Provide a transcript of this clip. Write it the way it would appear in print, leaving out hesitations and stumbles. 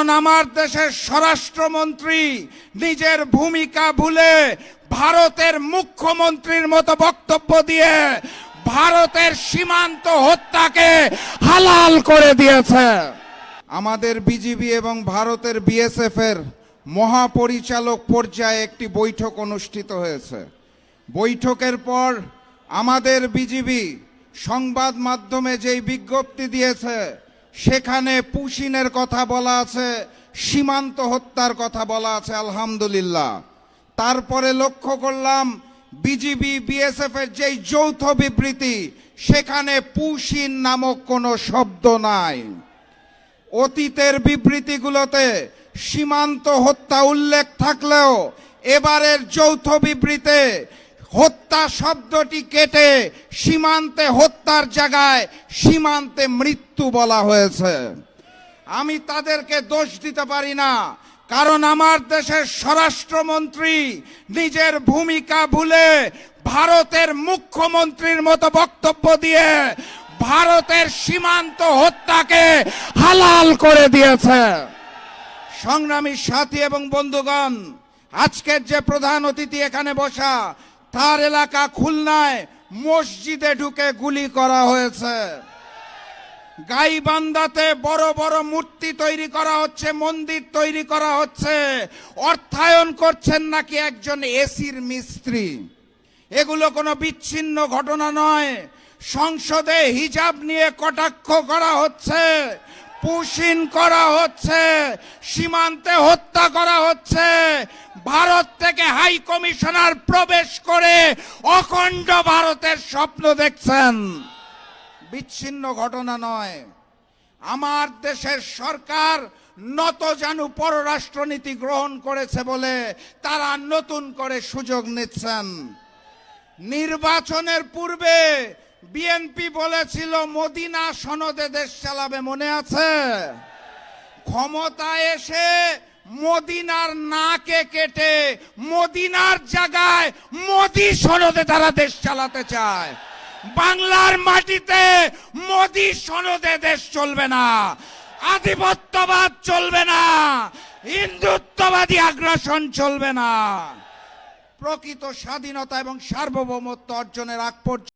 কারণ আমার দেশের স্বরাষ্ট্রমন্ত্রী নিজের ভূমিকা ভুলে ভারতের মুখ্যমন্ত্রীর মতো বক্তব্য দিয়ে ভারতের সীমান্ত হত্যাকে হালাল করে দিয়েছে। আমাদের বিজিবি এবং ভারতের বিএসএফ এর মহাপরিচালক পর্যায়ে একটি বৈঠক অনুষ্ঠিত হয়েছে। বৈঠকের পর আমাদের বিজিবি সংবাদ মাধ্যমে যেই বিজ্ঞপ্তি দিয়েছে সেখানে পুশিনের কথা বলা আছে, সীমান্ত হত্যার কথা বলা আছে, আলহামদুলিল্লাহ। তারপরে লক্ষ্য করলাম বিজিবি বিএসএফ এর যেই যৌথ বিবৃতি সেখানে পুশিন নামক কোনো শব্দ নাই। অতীতের বিবৃতিগুলোতে সীমান্ত হত্যা উল্লেখ থাকলেও এবারের যৌথ বিবৃতিতে হত্যা শব্দটি কেটে সীমান্তে হত্যার জায়গায় সীমান্তে মৃত্যু বলা হয়েছে। আমি তাদেরকে দোষ দিতে পারি না, কারণ আমার দেশের স্বরাষ্ট্রমন্ত্রী নিজের ভূমিকা ভুলে ভারতের মুখ্যমন্ত্রীর মতো বক্তব্য দিয়ে ভারতের সীমান্ত হত্যাকে হালাল করে দিয়েছে। সংগ্রামী সাথী এবং বন্ধুগণ, আজকের যে প্রধান অতিথি এখানে বসা, তার এলাকা খুলনায় মসজিদে ঢুকে গুলি করা হয়েছে। গাইবান্ধাতে বড় বড় মূর্তি তৈরি করা হচ্ছে, মন্দির তৈরি করা হচ্ছে, অর্থায়ন করছেন নাকি একজন এসির মিস্ত্রি। এগুলো কোনো বিচ্ছিন্ন ঘটনা নয়। সংসদে হিজাব নিয়ে কটাক্ষ করা হচ্ছে, পুশিন করা হচ্ছে, সীমান্তে হত্যা করা হচ্ছে। ভারত থেকে হাই কমিশনার প্রবেশ করে অখণ্ড ভারতের স্বপ্ন দেখছেন। বিচ্ছিন্ন ঘটনা নয়। আমার দেশের সরকার নতজানু পররাষ্ট্রনীতি গ্রহণ করেছে বলে তারা নতুন করে সুযোগ নিচ্ছেন। নির্বাচনের পূর্বে বিএনপি বলেছিল মদিনা সনদে দেশ চালাবে, মনে আছে? ক্ষমতায় এসে মদিনার নাকে কেটে মদিনার জায়গায় মোদি সনদে তারা দেশ চালাতে চায়। বাংলার মাটিতে মোদি সনদে দেশ চলবে না, আধিপত্যবাদ চলবে না, হিন্দুত্ববাদী আগ্রাসন চলবে না। প্রকৃত স্বাধীনতা এবং সার্বভৌমত্ব অর্জনের আগ পর্যন্ত